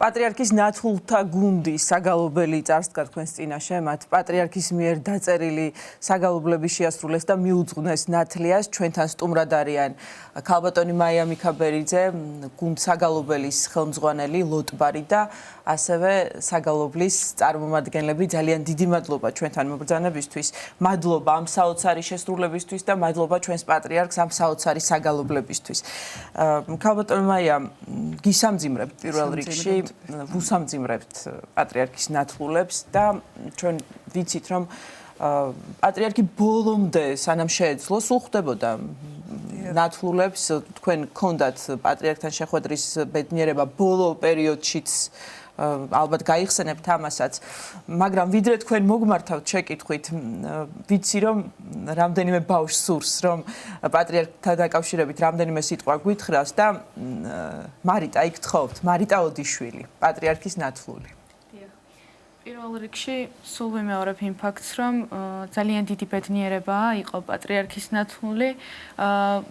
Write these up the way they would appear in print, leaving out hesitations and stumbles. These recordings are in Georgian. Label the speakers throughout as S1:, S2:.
S1: პატრიარქის ნათლულთა გუნდის საგალობელი წარსდგა თქვენს წინაშე, მათ პატრიარქის მიერ დაწერილი საგალობლები შეასრულეს და მიუძღვნეს ნათლიას. ჩვენთან სტუმრად არიან ქალბატონი მაია მიქაბერიძე, გუნდ საგალობელის ხელმძღვანელი ლოტბარი და ასევე საგალობლის წარმომადგენლები. ძალიან დიდი მადლობა ჩვენთან მობრძანებისთვის, მადლობა ამ საოცარი შესრულებისთვის და მადლობა ჩვენს პატრიარქს ამ საოცარი საგალობლებისთვის. ქალბატონი მაია, გისამძიმრებთ პირველ რიგში, ვუსამძიმრებთ პატრიარქის ნათლულებს და ჩვენ ვიცით, რომ პატრიარქი ბოლომდე სანამ შეეძლო, სულ ხვდებოდა ნათლულებს, თქვენ გქონდათ პატრიარქთან შეხვედრის ბედნიერება ბოლო პერიოდშიც ალბათ გაიხსენებთ ამასაც, მაგრამ ვიდრე თქვენ მოგმართავთ შეკითხვით, ვიცი რომ რამდენიმე ბავშვს სურს, რომ პატრიარქთან დაკავშირებით რამდენიმე სიტყვა გვითხრას და მარიტა, იქ გთხოვთ, მარიტა ოდიშვილი, პატრიარქის ნათლული.
S2: პირველ რიგში სულ ვიმეორებ იმ ფაქტს, რომ ძალიან დიდი ბედნიერებაა იყო პატრიარქის ნათლული,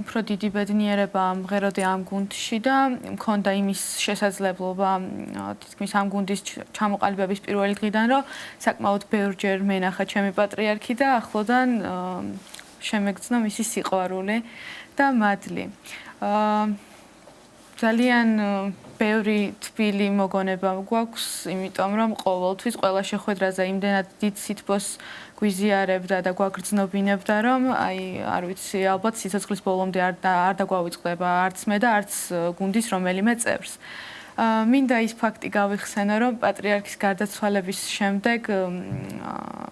S2: უფრო დიდი ბედნიერება მღეროდი ამ გუნდში და მქონდა იმის შესაძლებლობა თითქმის ამ გუნდის ჩამოყალიბების პირველი დღიდან, რომ საკმაოდ ბევრჯერ მენახა ჩემი პატრიარქი და ახლოდან შემეგრძნო მისი სიყვარული და მადლი. ძალიან ბევრი თბილი მოგონება გვაქვს, იმიტომ რომ ყოველთვის ყველა შეხვედრაზე იმდენად დიდ სითბოს გვიზიარებდა და გვაგრძნობინებდა, რომ არ ვიცი, ალბათ სიცოცხლის ბოლომდე არ დაგვავიწყდება არც მე და არც გუნდის რომელიმე წევრს. მინდა ის ფაქტი გავიხსენო, რომ პატრიარქის გარდაცვალების შემდეგ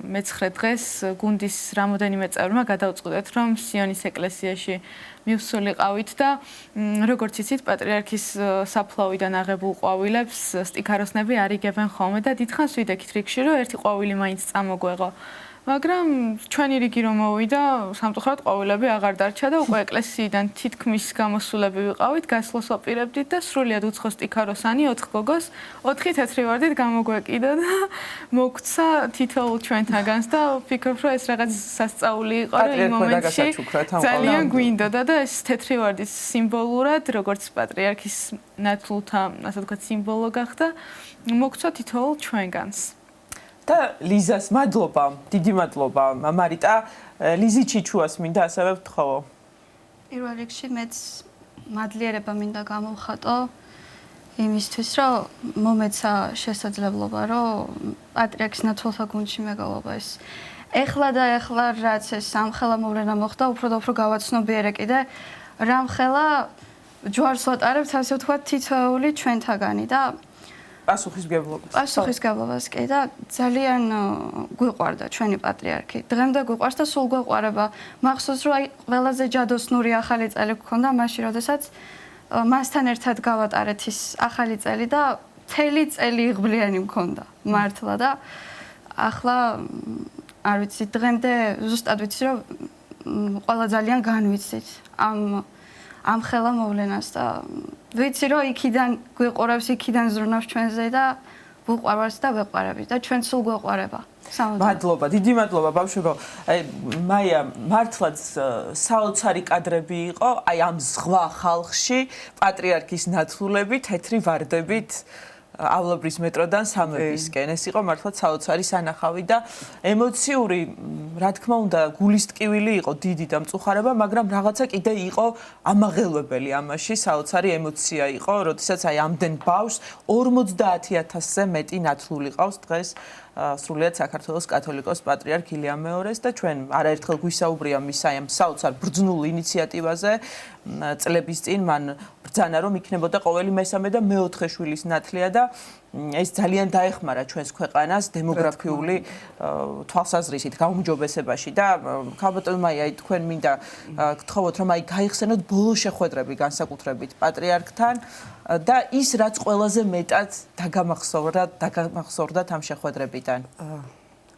S2: მე-9 დღეს გუნდის რამოდენიმე წევრმა გადავწყვიტეთ, რომ სიონის ეკლესიაში მივსულიყავით და როგორც იცით, პატრიარქის საფლავიდან აღებულ ყვავილებს სტიქაროსნები არ იგებენ ხოლმე და დიდხანს ვიდექით რიგში, რომ ერთი ყვავილი მაინც წამოგვეღო. მაგრამ ჩვენი რიგი რომ მოვიდა, სამწუხაროდ ყვავილები აღარ დარჩა და უკვე ეკლესიიდან თითქმის გამოსულები ვიყავით, გასვლას ვაპირებდით და სრულიად უცხო სტიქაროსანი 4 გოგოს 4 თეთრი ვარდით გამოგვეკიდა და მოგცა თითოეულ ჩვენთაგანს და ვფიქრობ, რომ ეს რაღაც სასწაული იყო, რომ იმ მომენტში ძალიან გვინდოდა და ეს თეთრი ვარდის სიმბოლურად, როგორც პატრიარქის ნათლულთა, ასე ვთქვათ, სიმბოლო გახდა, მოგცა თითოეულ ჩვენგანს.
S1: და ლიზას მადლობა, დიდი მადლობა მარიტა, ლიზი ჩიჩუას მინდა ასევე ვთხოვო.
S3: პირველ რიგში მეც მადლიერება მინდა გამოვხატო იმისთვის, რომ მომეცა შესაძლებლობა, რომ პატრიარქის ნათლულთა გუნდში მეგობრობა ეს. ეხლა რაც ეს ამხელა მოვლენა მოხდა, უფრო და უფრო გავაცნობიერე კიდე რამხელა ჯვარს ვატარებთ, ასე ვთქვათ, თითოეული ჩვენთაგანი და პასუხისგებლობას კი და ძალიან გვიყვარდა ჩვენი პატრიარქი. დღემდე გვიყვარს და სულ გვეყვარება. მახსოვს რომ ყველაზე ჯადოსნური ახალი წელი გქონდა მაშინ, როდესაც მასთან ერთად გავატარეთ ის ახალი წელი და მთელი წელი იღბლიანი მქონდა მართლა და ახლა არ ვიცი, დღემდე ზუსტად ვიცი რომ ყველა ძალიან განვიცით ამ ხელა მოვლენას და ვიცი რომ იქიდან გვიყურებს, იქიდან ზრუნავს ჩვენზე და ვუყვარვართ და ვეყვარებით და ჩვენ სულ გვეყვარება.
S1: მადლობა, დიდი მადლობა ბავშვებო. მაია, მართლაც საოცარი კადრები იყო, ამ ზღვა ხალხში პატრიარქის ნათლულები თეთრი ვარდებით ავლაბრის მეტროდან სამებისკენ. ეს იყო მართლაც საოცარი სანახავი და ემოციური, რა თქმა უნდა, გულის ტკივილი იყო დიდი და მწუხარება, მაგრამ რაღაცა კიდე იყო ამაღელვებელი ამაში, საოცარი ემოცია იყო, როდესაც ამდენ ბავშვს 50,000-ზე მეტი ნათლული ყავს დღეს სრულიად საქართველოს კათოლიკოს პატრიარქ ილიამ მეორეს და ჩვენ არაერთხელ გვისაუბრია მის ამ საოცარ ბრძნულ ინიციატივაზე წლების წინ მან ბრძანა რომ იქნებოდა ყოველი მესამე და მეოთხე შვილის ნათლია და ეს ძალიან დაეხმარა ჩვენს ქვეყანას დემოგრაფიული თვალსაზრისით გაუმჯობესებაში და ქალბატონ მაია, თქვენ მინდა გთხოვოთ რომ გაიხსენოთ ბოლო შეხვედრები განსაკუთრებით პატრიარქთან და ის რაც ყველაზე მეტად დაგამახსოვრდათ ამ შეხვედრებიდან.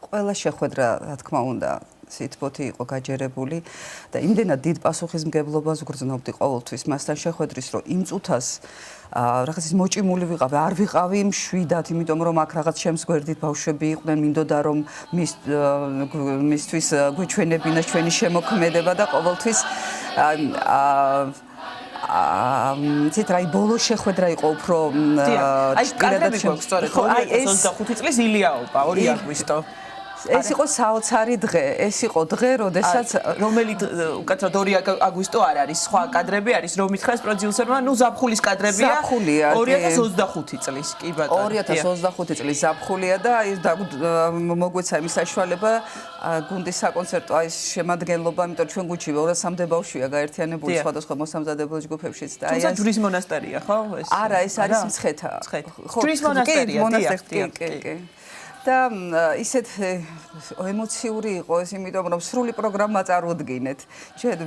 S4: ყველა შეხვედრა, რა თქმა უნდა, სითბოთი იყო გაჯერებული და იმდენად დიდ პასუხისმგებლობას ვგრძნობდი ყოველთვის მასთან შეხვედრის, რომ იმ წუთას რაღაც ის მოჭიმული ვიყავი, არ ვიყავი მშვიდად, იმიტომ რომ აქ რაღაც ჩემს გვერდით ბავშვები იყვნენ, მინდოდა რომ მისთვის გვეჩვენებინა ჩვენი შემოქმედება და ყოველთვის ცით რაი ბოლო შეხვედრა იყო უფრო
S1: აი კადრები გვაქვს სწორედ 2025 წლის ილიაობა 2 აგვისტო
S4: ეს იყო საოცარი დღე, ეს იყო დღე, როდესაც
S1: რომელი უკაცრავად 2 აგვისტო არ არის, სხვა კადრები არის, რომ მითხრას პროდიუსერმა, ნუ ზაფხულის კადრებია.
S4: ზაფხულია,
S1: 2025 წლის, კი ბატონო.
S4: 2025 წლის ზაფხულია და ის მოგვეცა იმის საშუალება გუნდის საკონცერტო აი შემადგენლობა, იმიტომ ჩვენ გუჩი 200-მდე ბავშვია გაერთიანებული სხვადასხვა მოსამზადებელ ჯგუფებშიც და აი
S1: ეს ჯვრის მონასტერია, ხო?
S4: არა, ეს არის მცხეთა.
S1: ჯვრის მონასტერია,
S4: კი. და ისეთ ემოციური იყო ეს, იმიტომ რომ სრული პროგრამა წარუდგინეთ. ჩვენ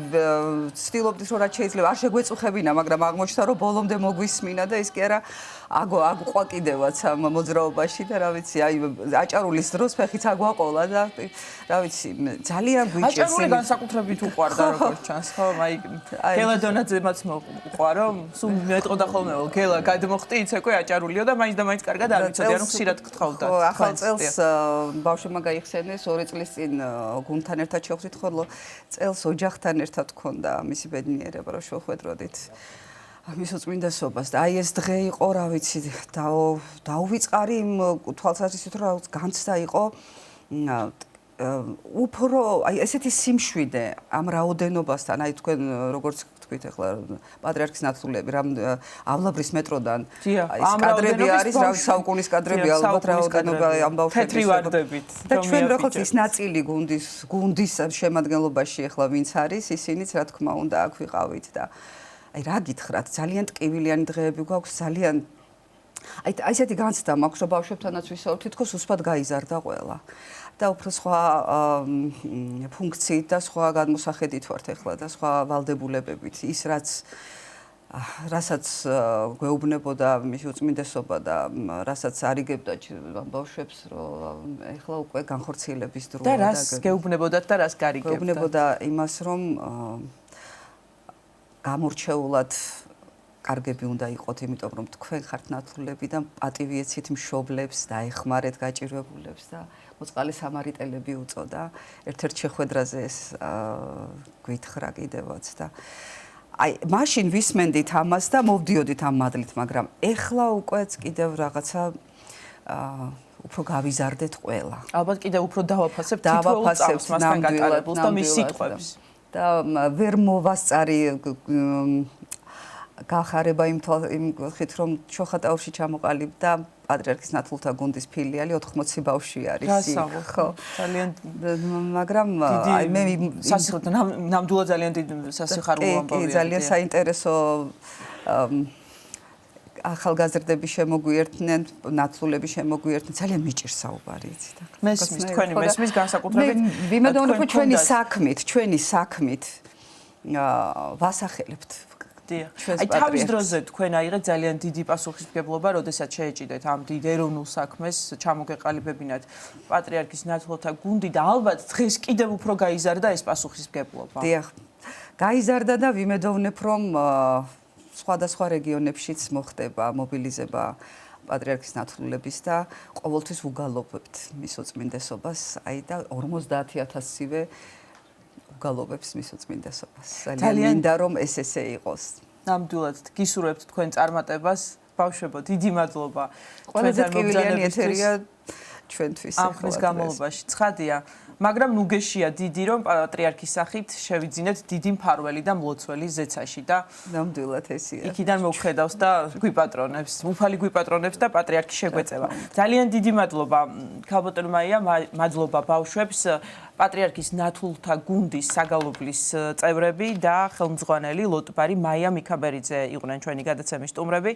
S4: ვცდილობდით რომ რაც შეიძლება არ შეგვეწუხებინა, მაგრამ აღმოჩნდა რომ ბოლომდე მოგვისმინა და ის კი არა აგვყვა კიდევაც ამ მოძრაობაში და რა ვიცი, აი აჭარულის დროს ფეხიც აგვაყოლა და რა ვიცი, ძალიან გვიჭირს.
S1: აჭარული განსაკუთრებით უყვარდა როგორც ჩანს, ხო? აი გელადონაძემაც მოყვა რომ სულ მეტყოდა ხოლმე გელა გადმოხტი იცეკვე აჭარულიო და მაინც და მაინც კარგად არ ვიცოდი, ანუ ხშირად გთხოვდა.
S4: ახალ წელს ბავშვებმა გაიხსენეს 2 წლის წინ გუნდთან ერთად შევხვდით, ხოლო წელს ოჯახთან ერთად გქონდა მისი ბედნიერება, რომ შევხვედროდით მის უწმინდესობას და აი ეს დღე იყო, რა ვიცი, დაუვიწყარი იმ თვალსაზრისით, რომ განცდა იყო უფრო აი ესეთი სიმშვიდე ამ რაოდენობასთან, აი თქვენ როგორც თქვით ახლა პატრიარქის ნათლულები რამ ავლაბრის მეტროდან აი ეს კადრები არის, რა საუკუნის კადრები ალბათ რაოდენობა ამ ბავშვების
S1: თეთრი ვარდებით
S4: და ჩვენ როგორც ის ნაწილი გუნდის შემადგენლობაში ახლა ვინც არის, ისინიც რა თქმა უნდა აქ ვიყავით და აი რა გითხრათ, ძალიან ტკივილიანი დღეები გვაქვს, ძალიან აი ესეთი განცდა მაქვს, რომ ბავშვებთანაც ვისაუბრ, თითქოს უსპად გაიზარდა ყველა. და უფრო სხვა ფუნქციით და სხვა გადმოსახედით ვართ ახლა და სხვა ვალდებულებებით. ის რასაც გვეუბნებოდა მისი უწმინდესობა და რასაც არიგებდა ბავშვებს, რომ ახლა უკვე განხორციელების დროა
S1: და რას გეუბნებოდათ და რას გარიგებდა?
S4: გეუბნებოდა იმას, რომ გამორჩეულად კარგები უნდა იყოთ, იმიტომ რომ თქვენ ხართ ნათლულები და პატივი ეცით მშობლებს და ეხმარეთ გაჭირვებულებს და მოწყალე სამარიტელები უწოდა. ერთ-ერთ შეხვედრაზე ეს გვითხრა კიდევაც და აი მაშინ ვისმენდით ამას და მოვდიოდით ამ მადლით, მაგრამ ეხლა უკვე კიდევ რაღაცა უფრო გავიზარდეთ ყველა.
S1: ალბათ კიდევ უფრო დავაფასებთ თითოეულ წამს მასთან გატარებულს და მის სიტყვებს.
S4: და ვერ მოვასწარი გახარება იმ ხით რომ ჩოხატაურში ჩამოყალიბდა პატრიარქის ნათლულთა გუნდის ფილიალი 80 ბავშვი არის
S1: ხო ძალიან
S4: მაგრამ აი მე
S1: ნამდვილად ძალიან დიდი სასიხარულო ამბავია
S4: ძალიან საინტერესო ახალგაზრდები შემოგვიერთნენ, ნათლულები შემოგვიერთნენ, ძალიან მიჭირს საუბარი, იცით.
S1: მესმის, თქვენი მესმის განსაკუთრებით.
S4: ვიმედოვნებ, რომ ჩვენი საქმით ვასახელებთ.
S1: აი თავის დროზე თქვენ აიღეთ ძალიან დიდი პასუხისმგებლობა, როდესაც შეეჭიდეთ ამ დიდ ეროვნულ საქმეს, ჩამოგეყალიბებინათ პატრიარქის ნათლულთა გუნდი და ალბათ დღეს კიდევ უფრო გაიზარდა ეს პასუხისმგებლობა.
S4: დიახ. გაიზარდა და ვიმედოვნებ, რომ სხვადასხვა რეგიონებშიც მოხდება მობილიზება პატრიარქის ნათლულების და ყოველთვის უგალობებთ მის უწმინდესობას, აი და 50,000-ივე უგალობებს მის უწმინდესობას. ძალიან მინდა რომ ესე იყოს.
S1: ნამდვილად გისურვებთ თქვენ წარმატებას, ბავშვებო, დიდი მადლობა.
S4: ყველაზე ტკივილი ეთერია ჩვენთვის
S1: ამ ხნის განმავლობაში. ცხადია, მაგრამ ნუ გეშია დიდი რომ პატრიარქის სახით შევიძინეთ დიდი მფარველი და მლოცველი ზეცაში და
S4: ნამდვილად ესია.
S1: იქიდან მოგხედავს და გვიპატრონებს, უფალი გვიპატრონებს და პატრიარქი შეგვეწევა. ძალიან დიდი მადლობა ქალბატონ მაია, მადლობა ბავშვებს, პატრიარქის ნათლულთა გუნდის საგალობლის წევრები და ხელმძღვანელი ლოტბარი მაია მიქაბერიძე იყვნენ ჩვენი გადაცემის სტუმრები.